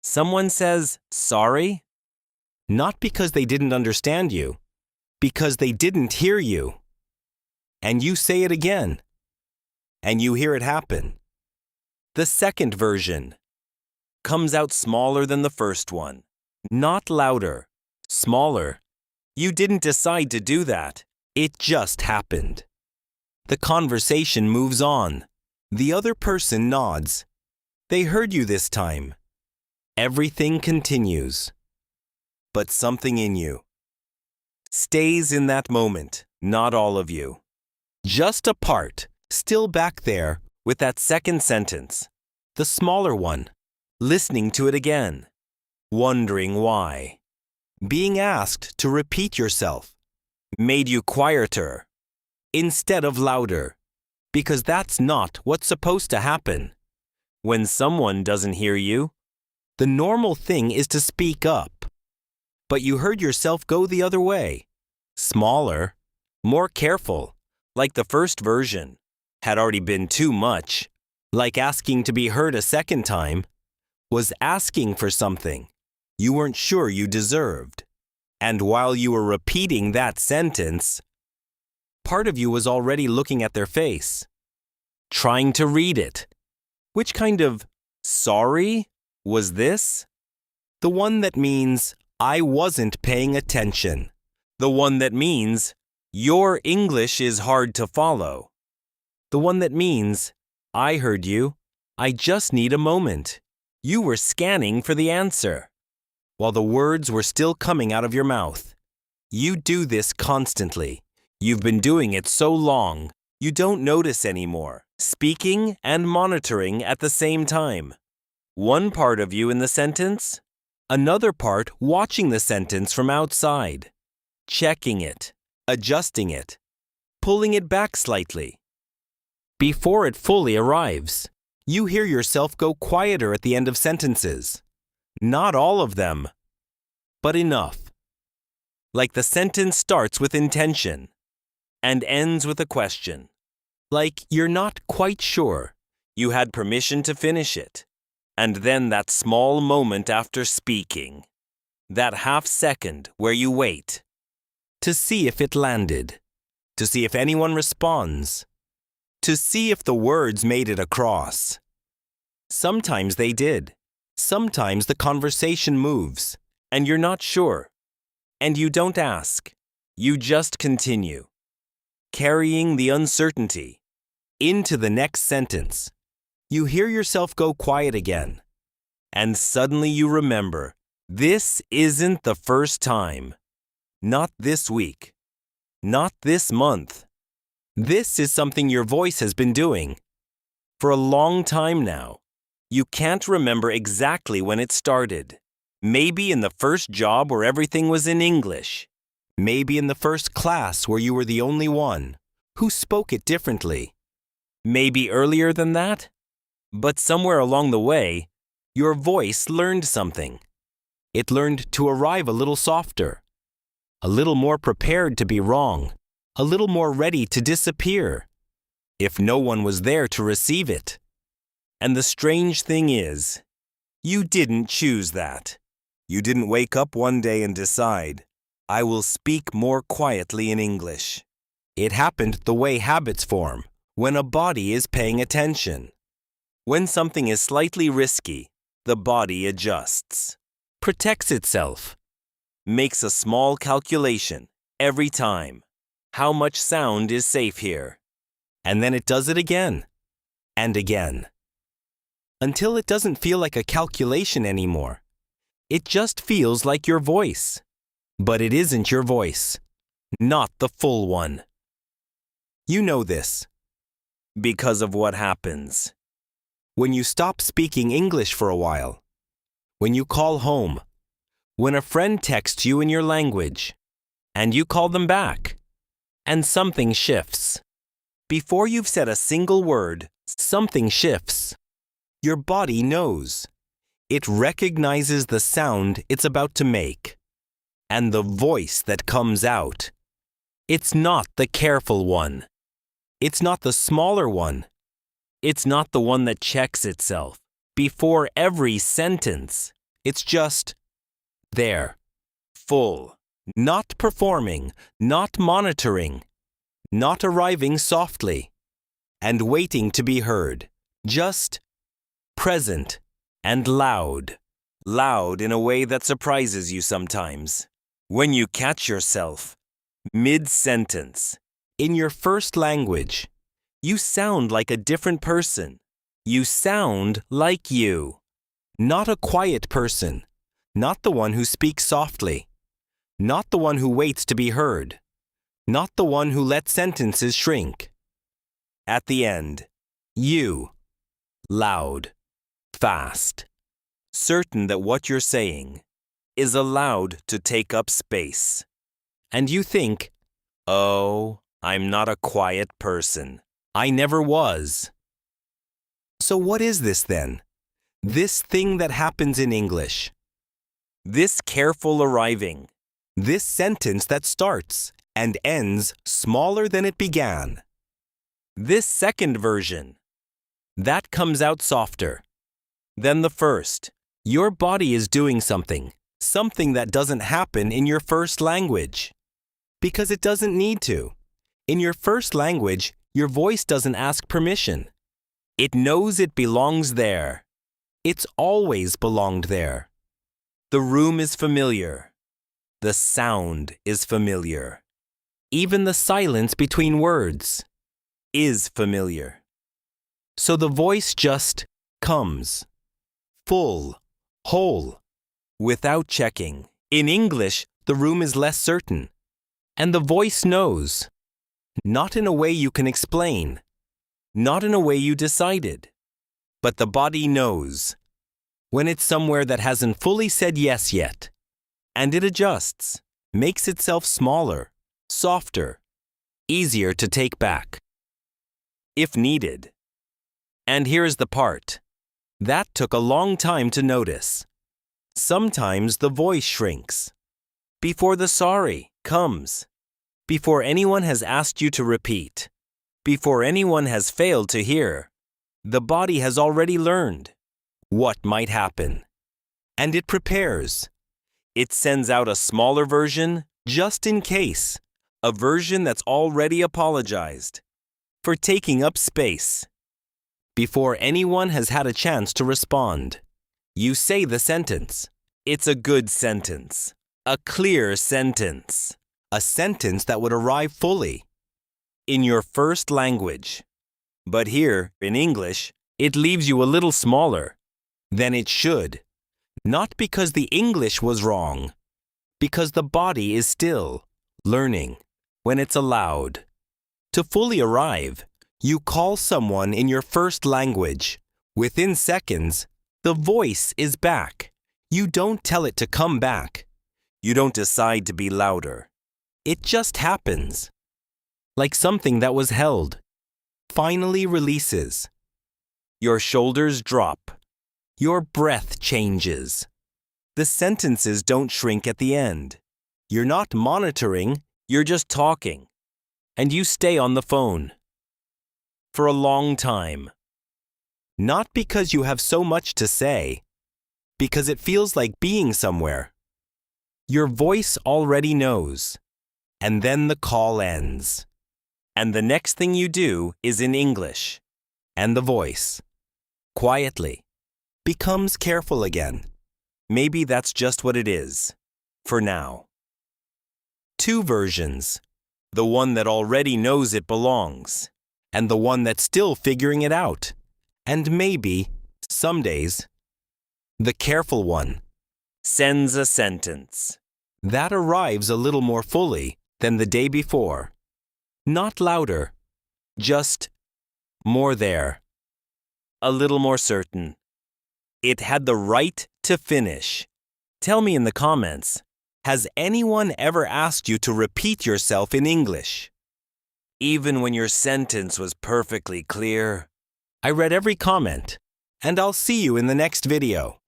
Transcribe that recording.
Someone says, sorry? Not because they didn't understand you, because they didn't hear you. And you say it again, and you hear it happen. The second version comes out smaller than the first one, not louder, smaller. You didn't decide to do that. It just happened. The conversation moves on. The other person nods. They heard you this time. Everything continues. But something in you stays in that moment, not all of you. Just a part, still back there with that second sentence, the smaller one, listening to it again, wondering why. Being asked to repeat yourself made you quieter instead of louder, because that's not what's supposed to happen. When someone doesn't hear you, the normal thing is to speak up. But you heard yourself go the other way, smaller, more careful, like the first version had already been too much, like asking to be heard a second time was asking for something you weren't sure you deserved. And while you were repeating that sentence, part of you was already looking at their face, trying to read it. Which kind of sorry was this? The one that means I wasn't paying attention. The one that means your English is hard to follow. The one that means I heard you. I just need a moment. You were scanning for the answer, while the words were still coming out of your mouth. You do this constantly. You've been doing it so long, you don't notice anymore. Speaking and monitoring at the same time. One part of you in the sentence, another part watching the sentence from outside, checking it, adjusting it, pulling it back slightly. Before it fully arrives, you hear yourself go quieter at the end of sentences. Not all of them, but enough. Like the sentence starts with intention and ends with a question. Like you're not quite sure you had permission to finish it. And then that small moment after speaking, that half second where you wait to see if it landed, to see if anyone responds, to see if the words made it across. Sometimes they did. Sometimes the conversation moves, and you're not sure. And you don't ask. You just continue, carrying the uncertainty into the next sentence. You hear yourself go quiet again, and suddenly you remember, this isn't the first time. Not this week. Not this month. This is something your voice has been doing for a long time now. You can't remember exactly when it started. Maybe in the first job where everything was in English. Maybe in the first class where you were the only one who spoke it differently. Maybe earlier than that. But somewhere along the way, your voice learned something. It learned to arrive a little softer, a little more prepared to be wrong, a little more ready to disappear, if no one was there to receive it. And the strange thing is, you didn't choose that. You didn't wake up one day and decide, I will speak more quietly in English. It happened the way habits form, when a body is paying attention. When something is slightly risky, the body adjusts, protects itself, makes a small calculation every time. How much sound is safe here? And then it does it again and again. Until it doesn't feel like a calculation anymore. It just feels like your voice. But it isn't your voice. Not the full one. You know this because of what happens when you stop speaking English for a while, when you call home, when a friend texts you in your language, and you call them back, and something shifts. Before you've said a single word, something shifts. Your body knows. It recognizes the sound it's about to make, and the voice that comes out. It's not the careful one. It's not the smaller one. It's not the one that checks itself before every sentence. It's just there. Full. Not performing, not monitoring, not arriving softly, and waiting to be heard. Just present and loud. Loud in a way that surprises you sometimes. When you catch yourself, mid-sentence, in your first language, you sound like a different person. You sound like you. Not a quiet person. Not the one who speaks softly. Not the one who waits to be heard. Not the one who lets sentences shrink. At the end, you. Loud. Fast. Certain that what you're saying is allowed to take up space. And you think, oh, I'm not a quiet person. I never was. So what is this then? This thing that happens in English. This careful arriving. This sentence that starts and ends smaller than it began. This second version. That comes out softer than the first. Your body is doing something that doesn't happen in your first language. Because it doesn't need to. In your first language, your voice doesn't ask permission. It knows it belongs there. It's always belonged there. The room is familiar. The sound is familiar. Even the silence between words is familiar. So the voice just comes. Full, whole, without checking. In English, the room is less certain. And the voice knows. Not in a way you can explain. Not in a way you decided. But the body knows. When it's somewhere that hasn't fully said yes yet. And it adjusts, makes itself smaller, softer, easier to take back. If needed. And here's the part. That took a long time to notice. Sometimes the voice shrinks. Before the sorry comes. Before anyone has asked you to repeat. Before anyone has failed to hear. The body has already learned what might happen. And it prepares. It sends out a smaller version just in case. A version that's already apologized for taking up space. Before anyone has had a chance to respond, you say the sentence. It's a good sentence. A clear sentence. A sentence that would arrive fully in your first language. But here, in English, it leaves you a little smaller than it should. Not because the English was wrong, because the body is still learning when it's allowed. To fully arrive, you call someone in your first language. Within seconds, the voice is back. You don't tell it to come back. You don't decide to be louder. It just happens. Like something that was held, finally releases. Your shoulders drop. Your breath changes. The sentences don't shrink at the end. You're not monitoring, you're just talking. And you stay on the phone. For a long time. Not because you have so much to say, because it feels like being somewhere. Your voice already knows. And then the call ends. And the next thing you do is in English. And the voice, quietly, becomes careful again. Maybe that's just what it is, for now. Two versions. The one that already knows it belongs, and the one that's still figuring it out. And maybe, some days, the careful one sends a sentence that arrives a little more fully than the day before. Not louder, just more there. A little more certain. It had the right to finish. Tell me in the comments, has anyone ever asked you to repeat yourself in English? Even when your sentence was perfectly clear? I read every comment, and I'll see you in the next video.